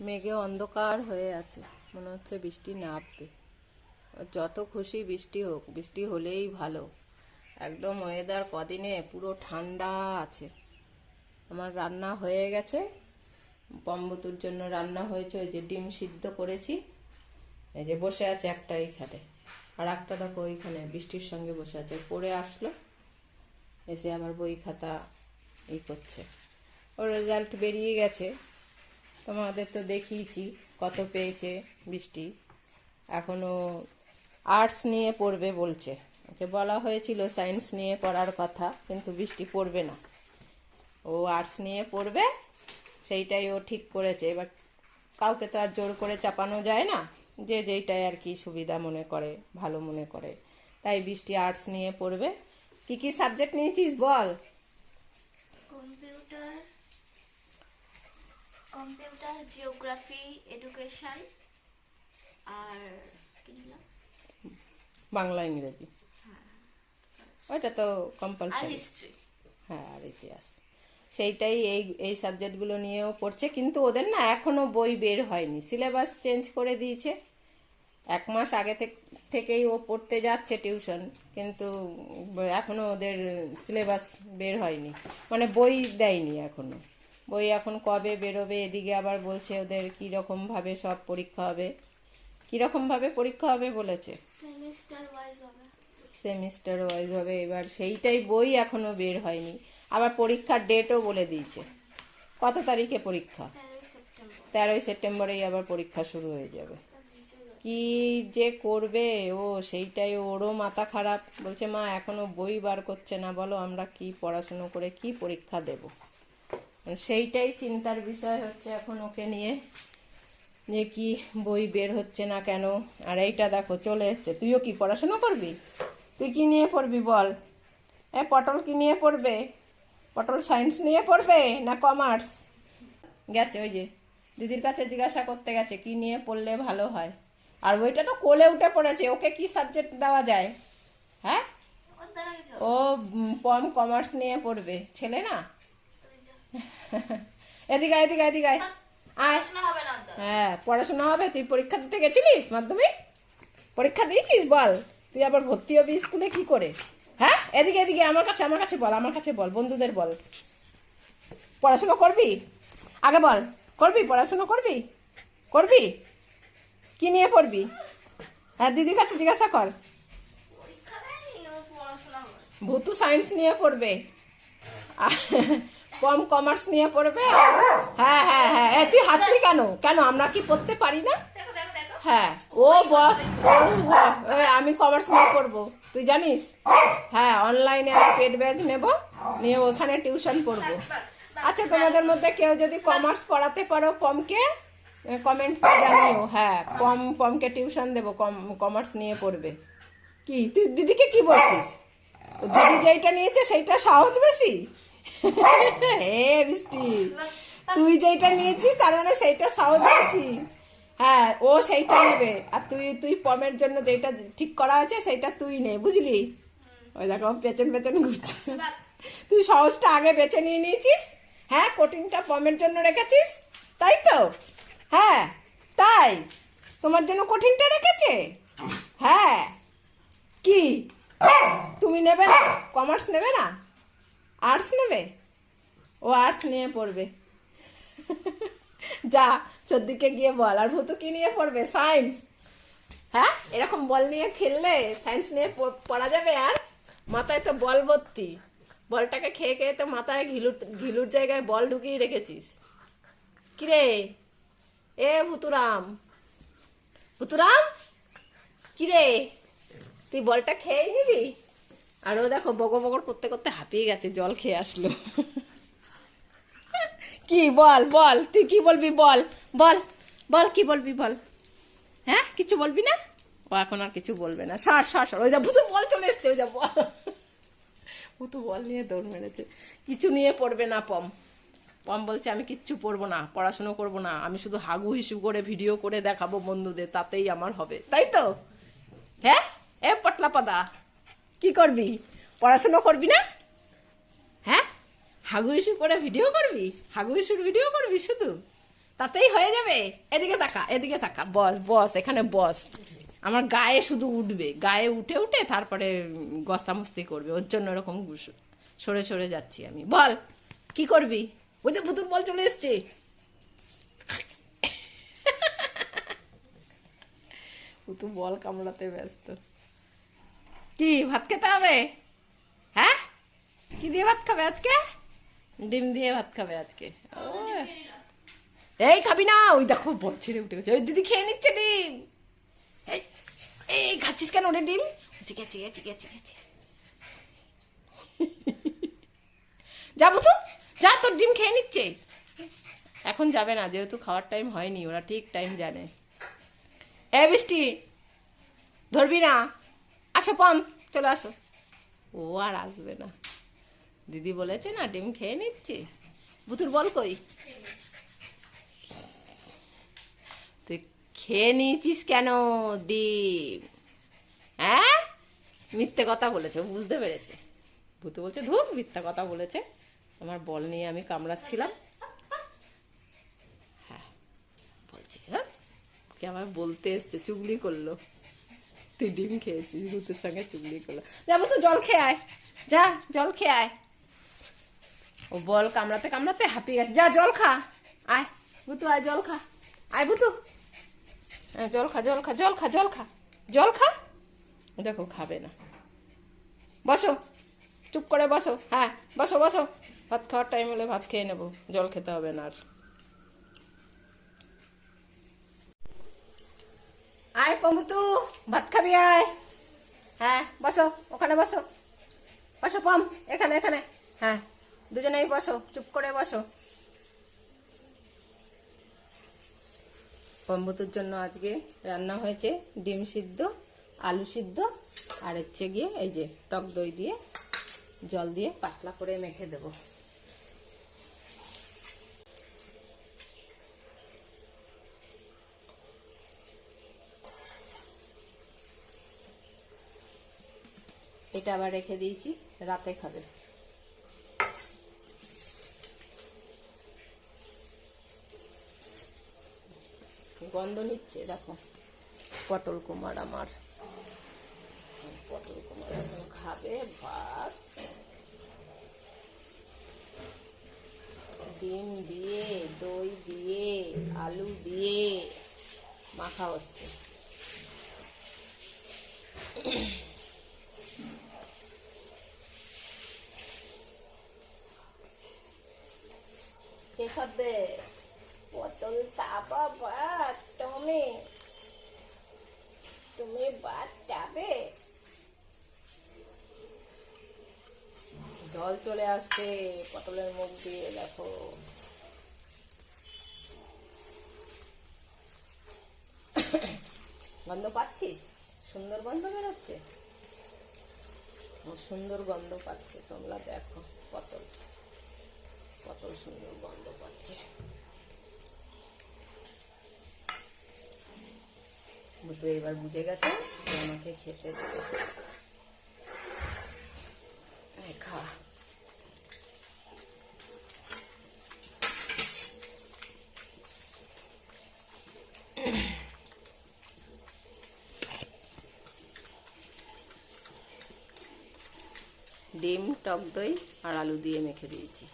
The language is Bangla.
মেঘে অন্ধকার হয়ে আছে, মনে হচ্ছে বৃষ্টি নামবে। যত খুশি বৃষ্টি হোক, বৃষ্টি হলেই ভালো। একদম ওয়েদার কদিনে পুরো ঠান্ডা আছে। আমার রান্না হয়ে গেছে, পম্বতুর জন্য রান্না হয়েছে। ওই যে ডিম সিদ্ধ করেছি, এই যে বসে আছে একটা এইখানে, আর একটা দেখো ওইখানে বৃষ্টির সঙ্গে বসে আছে। পড়ে আসলো, এসে আবার বই খাতা এই করছে। ওর রেজাল্ট বেরিয়ে গেছে, তোমাদের তো দেখিয়েছি কত পেয়েছে বৃষ্টি। এখনও আর্টস নিয়ে পড়বে বলছে। ওকে বলা হয়েছিল সায়েন্স নিয়ে পড়ার কথা, কিন্তু বৃষ্টি পড়বে না, ও আর্টস নিয়ে পড়বে, সেইটাই ও ঠিক করেছে। এবার কাউকে তো আর জোর করে চাপানো যায় না, যে যেইটাই আর কি সুবিধা মনে করে, ভালো মনে করে। তাই বৃষ্টি আর্টস নিয়ে পড়বে। কি কি সাবজেক্ট নিয়েছিস বল? কম্পিউটার, জিওগ্রাফি, এডুকেশন, আর বাংলা, ইংরেজি, ওইটা তো কম্পালসারি। হিস্ট্রি। হ্যাঁ, আর ইতিহাস। সেইটাই এই সাবজেক্টগুলো নিয়েও পড়ছে, কিন্তু ওদের না এখনো বই বের হয়নি, সিলেবাস চেঞ্জ করে দিয়েছে। 1 মাস আগে থেকেই ও পড়তে যাচ্ছে টিউশন, কিন্তু এখনো ওদের সিলেবাস বের হয়নি, মানে বই দেয়নি এখনো। বই এখন কবে বেরোবে? এদিকে আবার বলছে ওদের কীরকম ভাবে সব পরীক্ষা হবে, কীরকম ভাবে পরীক্ষা হবে বলেছে, সেমিস্টার ওয়াইজ হবে। এবার সেইটাই বই এখনো বের হয়নি। আবার পরীক্ষার ডেটও বলে দিয়েছে। কত তারিখে পরীক্ষা? 13ই সেপ্টেম্বরেই আবার পরীক্ষা শুরু হয়ে যাবে। কি যে করবে ও, সেইটাই ওরও মাথা খারাপ। বলছে মা এখনো বই বার করছে না, বলো আমরা কি পড়াশুনো করে কি পরীক্ষা দেব। সেইটাই চিন্তার বিষয় হচ্ছে এখন ওকে নিয়ে, যে কি বই বের হচ্ছে না কেন। আর এইটা দেখো চলে এসছে। তুইও কি পড়াশুনো করবি? তুই কি নিয়ে পড়বি বল? পটল কি নিয়ে পড়বে? পটল সায়েন্স নিয়ে পড়বে না কমার্স? গেছে ওই যে দিদির কাছে জিজ্ঞাসা করতে গেছে কি নিয়ে পড়লে ভালো হয়। আর ওইটা তো কোলে উঠে পড়েছে, ওকে কি সাবজেক্ট দেওয়া যায়? হ্যাঁ, ও কমার্স নিয়ে পড়বে, ছেলে না। এদিকে এদিকে এদিকে আয়। হ্যাঁ, পড়াশোনা হবে। তুই পরীক্ষা দিতে গেছিলিস? মাধ্যমিক পরীক্ষা দিয়েছিস? বল, তুই আবার ভর্তি হবি স্কুলে কি করে? হ্যাঁ, এদিকে এদিকে আমার কাছে বল, আমার কাছে বল, বন্ধুদের বল। পড়াশোনা করবি? আগে বল, করবি পড়াশোনা? করবি কি নিয়ে পড়বি? হ্যাঁ, দিদির কাছে জিজ্ঞাসা কর। ভূতু সায়েন্স নিয়ে পড়বে, কমার্স নিয়ে পড়বে। হ্যাঁ হ্যাঁ হ্যাঁ, তুই হাসলি কেন? আমরা কি পড়তে পারি না? হ্যাঁ, ও বল, আমি কমার্স নিয়ে পড়বো, তুই জানিস? হ্যাঁ, অনলাইনে পেড ব্যাচ নেব, নিয়ে ওখানে টিউশন পড়বো। আচ্ছা, তোমাদের মধ্যে কেউ যদি কমার্স পড়াতে পারো পমকে, কমেন্টস জানিও। হ্যাঁ, পমকে টিউশন দেবো, কমার্স নিয়ে পড়বে। কি তুই দিদিকে কি বলছিস? দিদি যেইটা নিয়েছে সেইটা সহজ বেশি? হে বৃষ্টি, তুই যেইটা নিয়েছিস তার মানে সেইটা সহজ বেশি। হ্যাঁ, ও সেইটা নেবে, আর তুই পমের জন্য যেটা ঠিক করা আছে সেইটা তুই নে, বুঝলি? ওই দেখো পেছন পেছন ঘুরছে। তুই সহজটা আগে বেছে নিয়ে নিয়েছিস, হ্যাঁ, কঠিনটা পমের জন্য রেখেছিস, তাই তো? হ্যাঁ, তাই তোমার জন্য কঠিনটা রেখেছে। হ্যাঁ, কি তুমি নেবে না? কমার্স নেবে না, আর্টস নেবে? ও আর্টস নিয়ে পড়বে। যা চোদ্দিকে গিয়ে বল। আর ভূতু কি নিয়ে পড়বে? সায়েন্স। হ্যাঁ, এরকম বল নিয়ে খেললে সায়েন্স নিয়ে পড়া যাবে? আর মাথায় তো বল ভর্তি, বলটাকে খেয়ে খেয়ে তো মাথায় ঘিলুর জায়গায় বল ঢুকিয়ে রেখেছিস। কিরে ভুতুরাম, কিরে, তুই বলটা খেয়ে নিবি? আর ও দেখো বগর বগর করতে করতে হাঁপিয়ে গেছে, জল খেয়ে আসলো। কি বল, তুই কি বলবি? বল বল বল, কি বলবি বল? হ্যাঁ, কিছু বলবি না? ও এখন আর কিছু বলবে না। সর, ওই যা ভূতু বল চলে এসছে, ওই যা বল। ভূতু বল নিয়ে দৌড় মেরেছে। কিছু নিয়ে পড়বে না পম বলছে আমি কিচ্ছু পড়বো না, পড়াশুনো করবো না, আমি শুধু হাগু হিসু করে ভিডিও করে দেখাবো বন্ধুদের, তাতেই আমার হবে, তাই তো? হ্যাঁ, পটলা পাদা, কি করবি? পড়াশুনো করবি না? হ্যাঁ, হাগু ইস্যু করে ভিডিও করবি? হাগু ইস্যুর ভিডিও করবি শুধু? তাতেই হয়ে যাবে। এদিকে তাকা, এদিকে তাকা, বস বস, এখানে বস। আমার গায়ে শুধু উঠবে, গায়ে উঠে উঠে তারপরে গস্তামস্তি করবে, ওর জন্য এরকম সরে সরে যাচ্ছি আমি। বল কি করবি? ওই যে পুতুল বল চলে এসছে। পুতুল বল কামড়াতে ব্যস্ত। কি ভাত খেতে হবে? হ্যাঁ, কি দিয়ে ভাত খাবে আজকে? ডিম দিয়ে ভাত খাবে আজকে। এই খাবি না? ওই দেখো বল ছিঁড়ে উঠে গেছে। ওই দিদি খেয়ে নিচ্ছে ডিম। এই এই খাচ্ছিস কেন ওরে ডিম? গেছে গেছে গেছে গেছে। যাবো তো, যা, তোর ডিম খেয়ে নিচ্ছে। এখন যাবে না, যেহেতু খাওয়ার টাইম হয়নি, ওরা ঠিক টাইম জানে। এ বৃষ্টি, ধরবি না? আসো পাম, চলে আসো। ও আর আসবে না, দিদি বলেছে না ডিম খেয়ে নিচ্ছি। বুতুর বল কই? তুই খেয়ে নিয়েছিস কেন ডিম? হ্যাঁ, মিথ্যে কথা বলেছে, বুঝতে পেরেছে। ভূতু বলছে ধুর, মিথ্যা কথা বলেছে, আমার বল নিয়ে আমি কামড়াচ্ছিলাম। হ্যাঁ বলছে, হ্যাঁ ওকে আমার বলতে এসছে, চুগলি করলো। তুই ডিম খেয়েছিস, ভূতুর সঙ্গে চুগলি করলো। যাবো তো, জল খেয়ে আয়, যা জল খেয়ে আয়। ও বল কামড়াতে কামড়াতে হাঁপিয়ে গেছে। যা জল খা, আয় ভূতু, আয় জল খা, আয় ভূতু। হ্যাঁ জল খা, জল খা, জল খা, জল খা, জল খা। দেখো খাবে না। বসো, চুপ করে বসো। হ্যাঁ বসো বসো, ভাত খাওয়ার টাইম হলে ভাত খেয়ে নেবো, জল খেতে হবে না আর। আয় পমুতু, ভাত খাবি আয়। হ্যাঁ বসো, ওখানে বসো, বসো পম, এখানে এখানে। হ্যাঁ দুজনেই বসো, চুপ করে বসো। পম্বুতুর জন্য আজকে রান্না হয়েছে ডিম সিদ্ধ, আলু সিদ্ধ, আর হচ্ছে গিয়ে এই যে টক দই দিয়ে জল দিয়ে পাতলা করে মেখে দেব। এটা আবার রেখে দিয়েছি, রাতে খাবে। গন্ধ নিচ্ছে দেখো, পটল কুমার আমার। পটল কুমার এখন খাবে ভাত, ডিম দিয়ে, দই দিয়ে, আলু দিয়ে মাখা হচ্ছে। কে খাবে পটল? তাবা ভাত, তুমি ভাত খাবে? জল চলে আসছে পটলের মুখ দিয়ে, দেখো। গন্ধ পাচ্ছিস? সুন্দর গন্ধ বেরোচ্ছে, সুন্দর গন্ধ পাচ্ছে। তোমরা দেখো, পটল পটল সুন্দর গন্ধ পাচ্ছে। ভূতু এবার বুঝে গেছে আমাকে খেতে দেবে। খা। ডিম, টক দই আর আলু দিয়ে মেখে দিয়েছি।